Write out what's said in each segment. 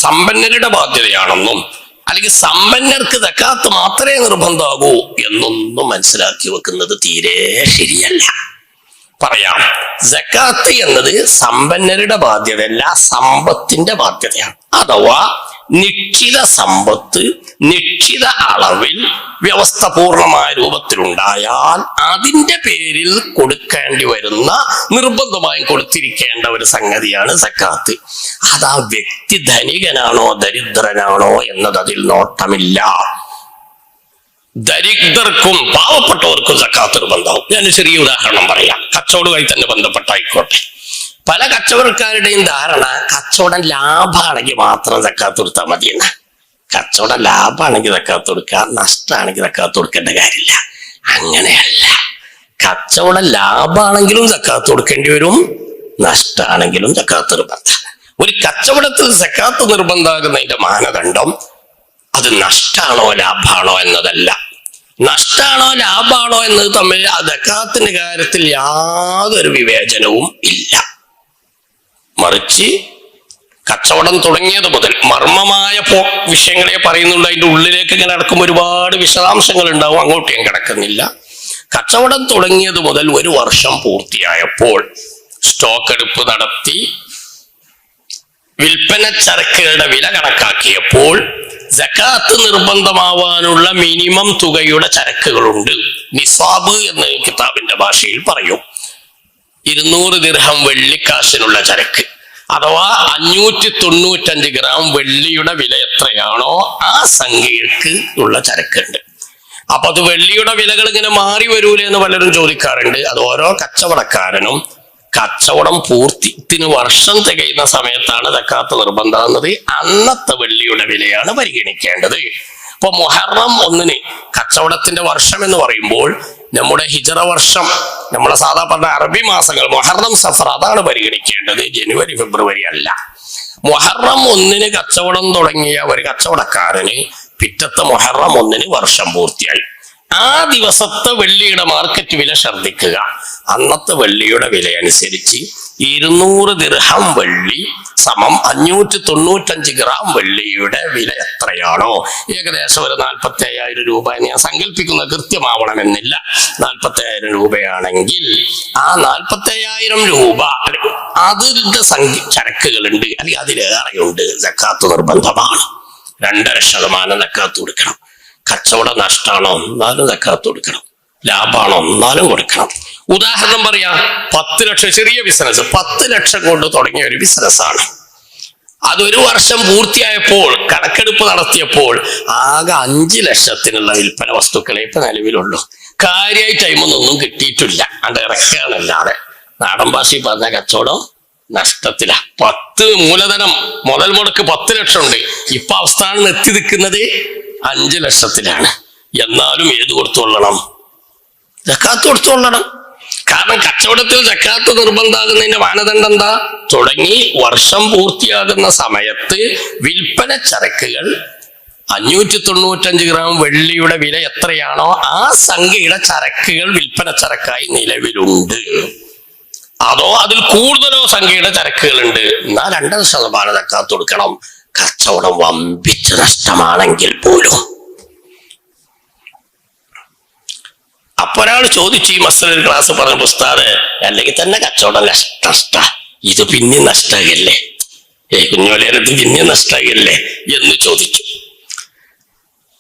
സമ്പന്നരുടെ ബാധ്യതയാണെന്നും അല്ലെങ്കിൽ സമ്പന്നർക്ക് സക്കാത്ത് മാത്രമേ നിർബന്ധമാകൂ എന്നൊന്നും മനസ്സിലാക്കി വെക്കുന്നത് തീരെ ശരിയല്ല. പറയാം, സക്കാത്ത് എന്നത് സമ്പന്നരുടെ ബാധ്യതയല്ല, സമ്പത്തിന്റെ ബാധ്യതയാണ്. അഥവാ നിശ്ചിത സമ്പത്ത് നിശ്ചിത അളവിൽ വ്യവസ്ഥ പൂർണ്ണമായ രൂപത്തിലുണ്ടായാൽ അതിന്റെ പേരിൽ കൊടുക്കേണ്ടി വരുന്ന, നിർബന്ധമായും കൊടുത്തിരിക്കേണ്ട ഒരു സംഗതിയാണ് സക്കാത്ത്. അത് ആ വ്യക്തി ധനികനാണോ ദരിദ്രനാണോ എന്നത് അതിൽ നോട്ടമില്ല. ദരിദ്രർക്കും പാവപ്പെട്ടവർക്കും സക്കാത്ത് നിർബന്ധമാവും. ഞാൻ ചെറിയ ഉദാഹരണം പറയാം, കച്ചവടവുമായി തന്നെ ബന്ധപ്പെട്ടായിക്കോട്ടെ. പല കച്ചവടക്കാരുടെയും ധാരണ കച്ചവടം ലാഭമാണെങ്കിൽ മാത്രം സക്കാത്ത് കൊടുത്താൽ മതിയെന്ന്. കച്ചവടം ലാഭമാണെങ്കിൽ സക്കാത്ത് കൊടുക്കുക, നഷ്ടമാണെങ്കിൽ സക്കാത്ത് കൊടുക്കേണ്ട കാര്യമില്ല. അങ്ങനെയല്ല. കച്ചവടം ലാഭമാണെങ്കിലും സക്കാത്ത് കൊടുക്കേണ്ടി വരും, നഷ്ടമാണെങ്കിലും സക്കാത്ത് നിർബന്ധം. ഒരു കച്ചവടത്തിൽ സക്കാത്ത് നിർബന്ധമാകുന്നതിന്റെ മാനദണ്ഡം അത് നഷ്ടാണോ ലാഭാണോ എന്നതല്ല. നഷ്ടാണോ ലാഭാണോ എന്നത് തമ്മിൽ സക്കാത്തിന്റെ കാര്യത്തിൽ യാതൊരു വിവേചനവും ഇല്ല. മറിച്ച് കച്ചവടം തുടങ്ങിയത് മുതൽ മർമ്മമായ വിഷയങ്ങളെ പറയുന്നുണ്ട്. അതിന്റെ ഉള്ളിലേക്ക് ഇങ്ങനെ നടക്കുമ്പോൾ ഒരുപാട് വിശദാംശങ്ങൾ ഉണ്ടാവും, അങ്ങോട്ട് ഞാൻ കിടക്കുന്നില്ല. കച്ചവടം തുടങ്ങിയത് മുതൽ ഒരു വർഷം പൂർത്തിയായപ്പോൾ സ്റ്റോക്ക് എടുപ്പ് നടത്തി വിൽപ്പന ചരക്കുകളുടെ വില കണക്കാക്കിയപ്പോൾ സക്കാത്ത് നിർബന്ധമാവാനുള്ള മിനിമം തുകയുടെ ചരക്കുകളുണ്ട്. നിസാബ് എന്ന് കിതാബിന്റെ ഭാഷയിൽ പറയും. 200 ദിർഹം വെള്ളിക്കാശിനുള്ള ചരക്ക്, അഥവാ 595 ഗ്രാം വെള്ളിയുടെ വില എത്രയാണോ ആ സംഖ്യക്ക് ഉള്ള ചരക്കുണ്ട്. അപ്പൊ അത് വെള്ളിയുടെ വിലകൾ ഇങ്ങനെ മാറി വരൂലേ എന്ന് പലരും ചോദിക്കാറുണ്ട്. അത് ഓരോ കച്ചവടക്കാരനും കച്ചവടം പൂർത്തിത്തിന് വർഷം തികയുന്ന സമയത്താണ് സക്കാത്ത് നിർബന്ധമാകുന്നത്. അന്നത്തെ വെള്ളിയുടെ വിലയാണ് പരിഗണിക്കേണ്ടത്. ഇപ്പൊ മുഹറം 1 കച്ചവടത്തിന്റെ വർഷം എന്ന് പറയുമ്പോൾ നമ്മുടെ ഹിജറ വർഷം, നമ്മളെ സാധാ പറഞ്ഞ അറബി മാസങ്ങൾ മുഹറം സഫർ അതാണ് പരിഗണിക്കേണ്ടത്, ജനുവരി ഫെബ്രുവരി അല്ല. മുഹറം 1 കച്ചവടം തുടങ്ങിയ ഒരു കച്ചവടക്കാരന് പിറ്റത്തെ മുഹറം 1 വർഷം പൂർത്തിയായി. ആ ദിവസത്തെ വെള്ളിയുടെ മാർക്കറ്റ് വില ശ്രദ്ധിക്കുക. അന്നത്തെ വെള്ളിയുടെ വില അനുസരിച്ച് 200 ദിർഹം വെള്ളി സമം 595 ഗ്രാം വെള്ളിയുടെ വില എത്രയാണോ, ഏകദേശം ഒരു 45,000 രൂപ എന്ന് ഞാൻ സങ്കല്പിക്കുന്നത്, കൃത്യമാവണമെന്നില്ല. 45,000 രൂപയാണെങ്കിൽ ആ 45,000 രൂപ അതിന്റെ ചരക്കുകളുണ്ട്, അല്ലെങ്കിൽ അതിലേറെയുണ്ട്, സക്കാത്ത് നിർബന്ധമാണ്. 2.5% സക്കാത്ത് കൊടുക്കണം. കച്ചവടം നഷ്ടാണോ എന്നാലും സക്കാത്ത് കൊടുക്കണം, ലാഭാണോ എന്നാലും കൊടുക്കണം. ഉദാഹരണം പറയാം, 10 ലക്ഷം, ചെറിയ ബിസിനസ് 10 ലക്ഷം കൊണ്ട് തുടങ്ങിയ ഒരു ബിസിനസ്സാണ്. അതൊരു വർഷം പൂർത്തിയായപ്പോൾ കണക്കെടുപ്പ് നടത്തിയപ്പോൾ ആകെ 5 ലക്ഷത്തിനുള്ള വിൽപ്പന വസ്തുക്കളെ ഇപ്പൊ നിലവിലുള്ളൂ. കാര്യമായി ടൈമൊന്നും കിട്ടിയിട്ടില്ല, അത് ഇറക്കാനല്ലാതെ. നാടൻ ഭാഷയിൽ പറഞ്ഞ കച്ചവടം നഷ്ടത്തില. 10 മൂലധനം മുതൽ മുടക്ക് 10 ലക്ഷം ഉണ്ട്. ഇപ്പൊ അവസ്ഥാനം എത്തി നിൽക്കുന്നത് 5 ലക്ഷത്തിലാണ്. എന്നാലും ഏത് കൊടുത്തോളണം? സക്കാത്ത് കൊടുത്തോളണം. കാരണം കച്ചവടത്തിൽ സക്കാത്ത് നിർബന്ധമാകുന്നതിന്റെ മാനദണ്ഡം എന്താ? തുടങ്ങി വർഷം പൂർത്തിയാകുന്ന സമയത്ത് വിൽപ്പന ചരക്കുകൾ 595 ഗ്രാം വെള്ളിയുടെ വില എത്രയാണോ ആ സംഖ്യയുടെ ചരക്കുകൾ വിൽപ്പന ചരക്കായി നിലവിലുണ്ട്. അതോ അതിൽ കൂടുതലോ സംഖ്യയുടെ ചരക്കുകളുണ്ട്, എന്നാൽ 2% സക്കാത്ത് കൊടുക്കണം. കച്ചവടം വമ്പിച്ച നഷ്ടമാണെങ്കിൽ പോലും. അപ്പൊ ഒരാൾ ചോദിച്ചു, ഈ മസ്തൽ ക്ലാസ് പറഞ്ഞ ഉസ്താദ്, അല്ലെങ്കിൽ തന്നെ കച്ചവടം നഷ്ട, ഇത് പിന്നെ നഷ്ടമാകല്ലേ, കുഞ്ഞോലേരത് പിന്നെ നഷ്ടമാകല്ലേ എന്ന് ചോദിച്ചു.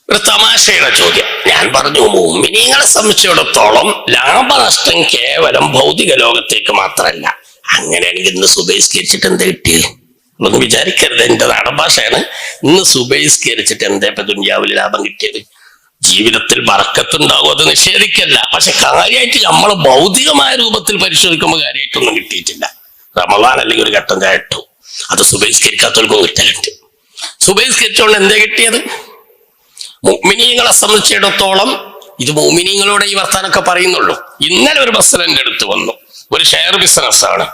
ഒരു തമാശയുടെ ചോദ്യം. ഞാൻ പറഞ്ഞു, മുഅ്മിനീങ്ങളെ സംബന്ധിച്ചിടത്തോളം ലാഭനഷ്ടം കേവലം ഭൗതിക ലോകത്തേക്ക് മാത്രമല്ല. അങ്ങനെയാണെങ്കിൽ ഇന്ന് സുബഹിസ്കരിച്ചിട്ട് എന്താ കിട്ടിയത്? ഒന്നും വിചാരിക്കരുത്, എന്റെ നാടൻ ഭാഷയാണ്. ഇന്ന് സുബഹിസ്കരിച്ചിട്ട് എന്താ ഇപ്പൊ ദുനിയാവിൽ ലാഭം കിട്ടിയത്? ജീവിതത്തിൽ ബറക്കത്തുണ്ടാവും, അത് നിഷേധിക്കല്ല. പക്ഷെ കാര്യമായിട്ട് നമ്മൾ ഭൗതികമായ രൂപത്തിൽ പരിശോധിക്കുമ്പോൾ കാര്യമായിട്ടൊന്നും കിട്ടിയിട്ടില്ല. റമളാൻ അല്ലെങ്കിൽ ഒരു ഘട്ടം കേട്ടു, അത് സുബഹിസ്കരിക്കാത്തവർക്കും കിട്ടലുണ്ട്. സുബഹിസ്കരിച്ചോണ്ട് എന്താ കിട്ടിയത്? മുഅ്മിനീങ്ങളെ സംബന്ധിച്ചിടത്തോളം ഇത് മുഅ്മിനീങ്ങളോട് ഈ വർത്താനൊക്കെ പറയുന്നുള്ളൂ. ഇന്നലെ ഒരു ബസ്സിൽ എൻ്റെ അടുത്ത് വന്നു, ഒരു ഷെയർ ബിസിനസ്സാണ്,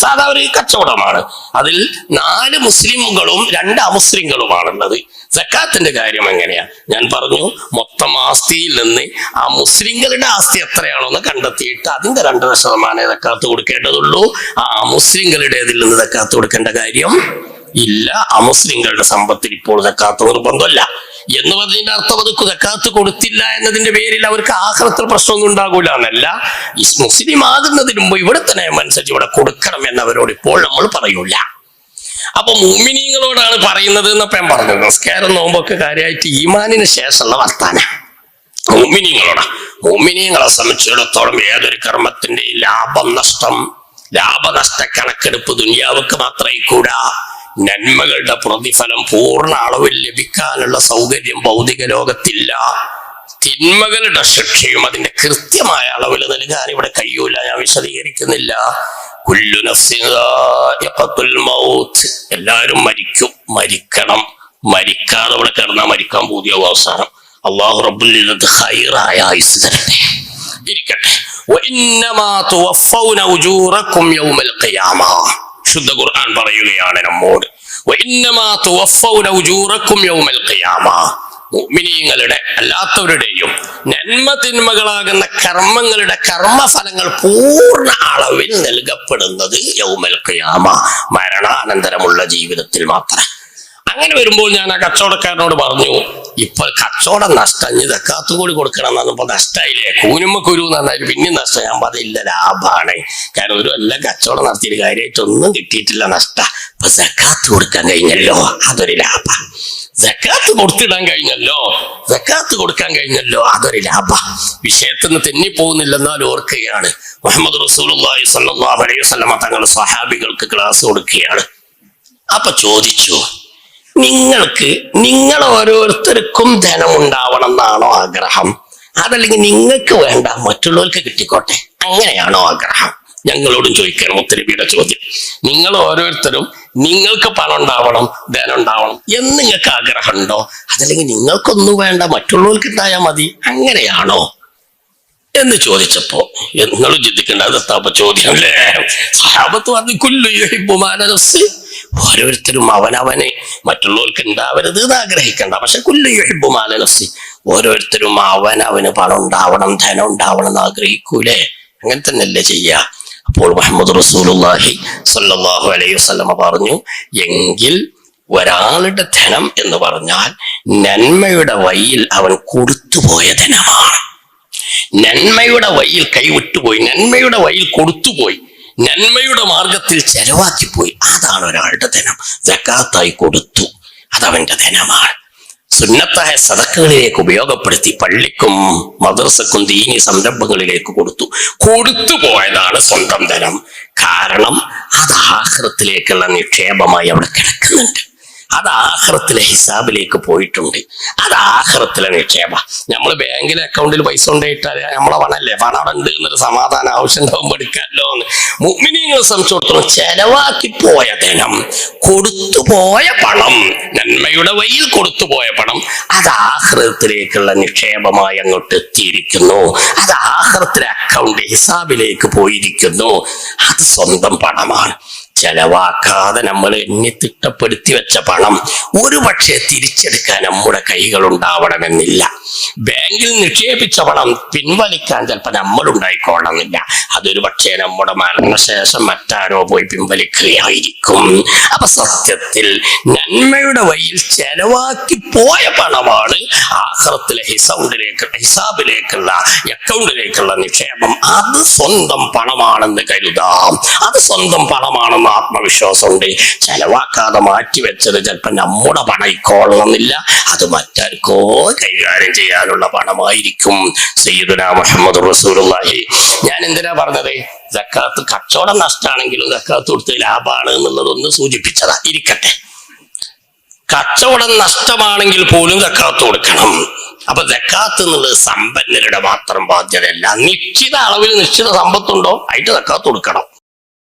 സാധാ ഒരു കച്ചവടമാണ്. അതിൽ 4 മുസ്ലിമുകളും 2 അമുസ്ലിങ്ങളുമാണുള്ളത്. സക്കാത്തിന്റെ കാര്യം എങ്ങനെയാ? ഞാൻ പറഞ്ഞു, മൊത്തം ആസ്തിയിൽ നിന്ന് ആ മുസ്ലിങ്ങളുടെ ആസ്തി എത്രയാണോ എന്ന് കണ്ടെത്തിയിട്ട് അതിന്റെ 2% സക്കാത്ത് കൊടുക്കേണ്ടതുള്ളൂ. ആ മുസ്ലിങ്ങളുടേതിൽ നിന്ന് സക്കാത്ത് കൊടുക്കേണ്ട കാര്യം ഇല്ല. അമുസ്ലിങ്ങളുടെ സമ്പത്തിൽ ഇപ്പോൾ സക്കാത്ത് നിർബന്ധമല്ല എന്ന് പറഞ്ഞതിന്റെ അർത്ഥം അത് സക്കാത്ത് കൊടുത്തില്ല എന്നതിന്റെ പേരിൽ അവർക്ക് ആഖിറത്തിൽ പ്രശ്നമൊന്നും ഉണ്ടാകൂല എന്നല്ല. മുസ്ലിം ആകുന്നതിന് മുമ്പ് ഇവിടുത്തെ നിയമം അനുസരിച്ച് ഇവിടെ കൊടുക്കണം എന്നവരോട് ഇപ്പോൾ നമ്മൾ പറയൂല. അപ്പൊ മുഅ്മിനീങ്ങളോടാണ് പറയുന്നത് എന്നപ്പോ ഞാൻ പറഞ്ഞു. നിസ്കാരം നോമ്പൊക്കെ കാര്യമായിട്ട് ഈമാനിന് ശേഷമുള്ള വർത്താനം മുഅ്മിനീങ്ങളോടാ. മുഅ്മിനീങ്ങളെ സംബന്ധിച്ചിടത്തോളം ഏതൊരു കർമ്മത്തിന്റെ ലാഭനഷ്ട കണക്കെടുപ്പ് ദുനിയാവുക്ക് മാത്രമേ കൂടാ. നന്മകളുടെ പ്രതിഫലം പൂർണ്ണ അളവിൽ ലഭിക്കാനുള്ള സൗകര്യം ഭൗതിക ലോകത്തില്ല. തിന്മകളുടെ ശിക്ഷയും അതിന്റെ കൃത്യമായ അളവിൽ നൽകാൻ ഇവിടെ കഴിയൂല. ഞാൻ വിശദീകരിക്കുന്നില്ല. കുല്ലു നഫ്സിൻ ദാഇഖത്തുൽ മൗത്ത്, എല്ലാവരും മരിക്കണം. മരിക്കാതെ ഇവിടെ കിടന്നാൽ മരിക്കാൻ പൂതിയാവും അവസാനം. അല്ലാഹു റബ്ബുൽ ഇസ്സത്ത് ഖൈറായ ആയുസ്സ് തരട്ടെ. ഇരിക്കട്ടെ. വഇന്നമാ തുവഫൗന ഉജൂറക്കും യൗമൽ ഖിയാമ, ശുദ്ധ ഖുർആൻ പറയുകയാണ് നമ്മോട്. വഇന്നമാ തുവഫൗന ഉജൂറക്കും യൗമൽ ഖിയാമ, മുഅ്മിനീങ്ങളുടെ അല്ലാത്തവരുടെയും നന്മ തിന്മകളാകുന്ന കർമ്മങ്ങളുടെ കർമ്മഫലങ്ങൾ പൂർണ്ണ അളവിൽ നൽകപ്പെടുന്നത് യൗമൽ ഖിയാമ, മരണാനന്തരമുള്ള ജീവിതത്തിൽ മാത്രം. അങ്ങനെ വരുമ്പോൾ ഞാൻ ആ കച്ചവടക്കാരനോട് പറഞ്ഞു, ഇപ്പൊ കച്ചവടം നഷ്ടം, സക്കാത്ത് കൂടി കൊടുക്കണം എന്നപ്പോ നഷ്ടമായില്ലേ, കൂനുമ്മ കുരു എന്നാലും പിന്നെ നഷ്ടം. ഞാൻ പറഞ്ഞില്ല, ലാഭാണ്. കാരണം ഒരു എല്ലാം കച്ചവടം നടത്തിയിട്ട് കാര്യമായിട്ടൊന്നും കിട്ടിയിട്ടില്ല, നഷ്ട. ഇപ്പൊ സക്കാത്ത് കൊടുക്കാൻ കഴിഞ്ഞല്ലോ, അതൊരു ലാഭ. സക്കാത്ത് കൊടുത്തിടാൻ കഴിഞ്ഞല്ലോ, സക്കാത്ത് കൊടുക്കാൻ കഴിഞ്ഞല്ലോ, അതൊരു ലാഭ. വിഷയത്തിൽ നിന്ന് തെന്നിപ്പോകുന്നില്ലെന്നാൽ ഓർക്കുകയാണ്. മുഹമ്മദ് റസൂലുള്ളാഹി സ്വല്ലല്ലാഹു അലൈഹി വസല്ലം തങ്ങൾ സ്വഹാബികൾക്ക് ക്ലാസ് കൊടുക്കുകയാണ്. അപ്പൊ ചോദിച്ചു, നിങ്ങൾ ഓരോരുത്തർക്കും ധനം ഉണ്ടാവണം എന്നാണോ ആഗ്രഹം? അതല്ലെങ്കിൽ നിങ്ങൾക്ക് വേണ്ട മറ്റുള്ളവർക്ക് കിട്ടിക്കോട്ടെ, അങ്ങനെയാണോ ആഗ്രഹം? ഞങ്ങളോടും ചോദിക്കണം മുത്തനബിയുടെ ചോദ്യം. നിങ്ങൾ ഓരോരുത്തരും നിങ്ങൾക്ക് പണം ഉണ്ടാവണം, ധനം ഉണ്ടാവണം എന്ന് നിങ്ങൾക്ക് ആഗ്രഹമുണ്ടോ? അതല്ലെങ്കിൽ നിങ്ങൾക്കൊന്നും വേണ്ട മറ്റുള്ളവർക്ക് ഉണ്ടായാൽ മതി, അങ്ങനെയാണോ എന്ന് ചോദിച്ചപ്പോ നിങ്ങളും ചിന്തിക്കേണ്ട അതെത്താപ്പ ചോദ്യം അല്ലേ? സഹാബത്ത് പറഞ്ഞു, കുല്ലു യുഹിബ്ബു മാ നഫ്സി, ഓരോരുത്തരും അവനവനെ മറ്റുള്ളവർക്ക് ഉണ്ടാവരുത് എന്ന് ആഗ്രഹിക്കണ്ട. പക്ഷെ കുല്ലു യുഹിബ്ബു മാ നഫ്സി, ഓരോരുത്തരും അവനവന് പണം ഉണ്ടാവണം, ധനം ഉണ്ടാവണം എന്ന് ആഗ്രഹിക്കൂലേ? അങ്ങനെ തന്നെയല്ലേ ചെയ്യാ? അപ്പോൾ മുഹമ്മദ് റസൂലുള്ളാഹി സ്വല്ലല്ലാഹു അലൈഹി വസല്ലം പറഞ്ഞു, എങ്കിൽ ഒരാളുടെ ധനം എന്ന് പറഞ്ഞാൽ നന്മയുടെ വഴിയിൽ അവൻ കൊടുത്തുപോയ ധനമാണ്. നന്മയുടെ വഴിയിൽ കൈവിട്ടുപോയി, നന്മയുടെ വഴിയിൽ കൊടുത്തുപോയി, നന്മയുടെ മാർഗത്തിൽ ചെലവാക്കിപ്പോയി, അതാണ് ഒരാളുടെ ധനം. സക്കാത്തായി കൊടുത്തു, അതവന്റെ ധനമാണ്. സുന്നത്തായ സദഖകളിലേക്ക് ഉപയോഗപ്പെടുത്തി പള്ളിക്കും മദ്രസക്കും ദീനി സംരംഭങ്ങളിലേക്ക് കൊടുത്തു പോയതാണ് സ്വന്തം ധനം. കാരണം അത് ആഖിറത്തിലേക്കുള്ള നിക്ഷേപമായി അവിടെ കിടക്കുന്നുണ്ട്. അത് ആഖിറത്തിലെ ഹിസാബിലേക്ക് പോയിട്ടുണ്ട്. അത് ആഖിറത്തിലെ നിക്ഷേപ. നമ്മൾ ബാങ്കിലെ അക്കൗണ്ടിൽ പൈസ കൊണ്ടുപോയിട്ടാൽ നമ്മളെ പണല്ലേ, പണം അവിടെ ഉണ്ട് എന്നൊരു സമാധാനം ആവശ്യം ഉണ്ടാവുമ്പോൾ എടുക്കാമല്ലോ എന്ന്. മുഅ്മിനീങ്ങളെ സംബന്ധിച്ചിടത്തോളം ചെലവാക്കി പോയ ധനം, കൊടുത്തുപോയ പണം, നന്മയുടെ വഴിയിൽ കൊടുത്തുപോയ പണം, അത് ആഖിറത്തിലേക്കുള്ള നിക്ഷേപമായി അങ്ങോട്ട് എത്തിയിരിക്കുന്നു. അത് ആഖിറത്തിലെ അക്കൗണ്ട് ഹിസാബിലേക്ക് പോയിരിക്കുന്നു. അത് സ്വന്തം പണമാണ്. ചെലവാക്കാതെ നമ്മൾ എണ്ണി തിട്ടപ്പെടുത്തി വെച്ച പണം ഒരു പക്ഷേ തിരിച്ചെടുക്കാൻ നമ്മുടെ കൈകൾ ഉണ്ടാവണമെന്നില്ല. ബാങ്കിൽ നിക്ഷേപിച്ച പണം പിൻവലിക്കാൻ ചിലപ്പോൾ നമ്മൾ ഉണ്ടായിക്കൊള്ളണമെന്നില്ല. അതൊരു പക്ഷേ നമ്മുടെ മരണശേഷം മറ്റാരോ പോയി പിൻവലിക്കുകയായിരിക്കും. അപ്പൊ സത്യത്തിൽ നന്മയുടെ വഴിയിൽ ചെലവാക്കി പോയ പണമാണ് ആഖിറത്തിലെ ഹിസാബിലേക്കുള്ള അക്കൗണ്ടിലേക്കുള്ള നിക്ഷേപം. അത് സ്വന്തം പണമാണെന്ന് കരുതാം. അത് സ്വന്തം പണമാണെന്ന് ആത്മവിശ്വാസമുണ്ട്. ചെലവാക്കാതെ മാറ്റിവെച്ചത് ചിലപ്പോൾ നമ്മുടെ പണയിക്കോളണമെന്നില്ല, അത് മറ്റാർക്കോ കൈകാര്യം ചെയ്യാനുള്ള പണമായിരിക്കും. സയ്യിദുനാ മുഹമ്മദ് റസൂലുള്ളാഹി. ഞാൻ എന്തിനാ പറഞ്ഞത്? സക്കാത്ത് കച്ചവടം നഷ്ടമാണെങ്കിലും സക്കാത്ത് കൊടുത്ത് ലാഭമാണ് എന്നുള്ളതൊന്ന് സൂചിപ്പിച്ചതാ. ഇരിക്കട്ടെ, കച്ചവടം നഷ്ടമാണെങ്കിൽ പോലും സക്കാത്ത് കൊടുക്കണം. അപ്പൊ സക്കാത്ത് എന്നുള്ളത് സമ്പന്നരുടെ മാത്രം ബാധ്യതയല്ല. നിശ്ചിത അളവിൽ നിശ്ചിത സമ്പത്തുണ്ടോ അതിന്റെ സക്കാത്ത് കൊടുക്കണം.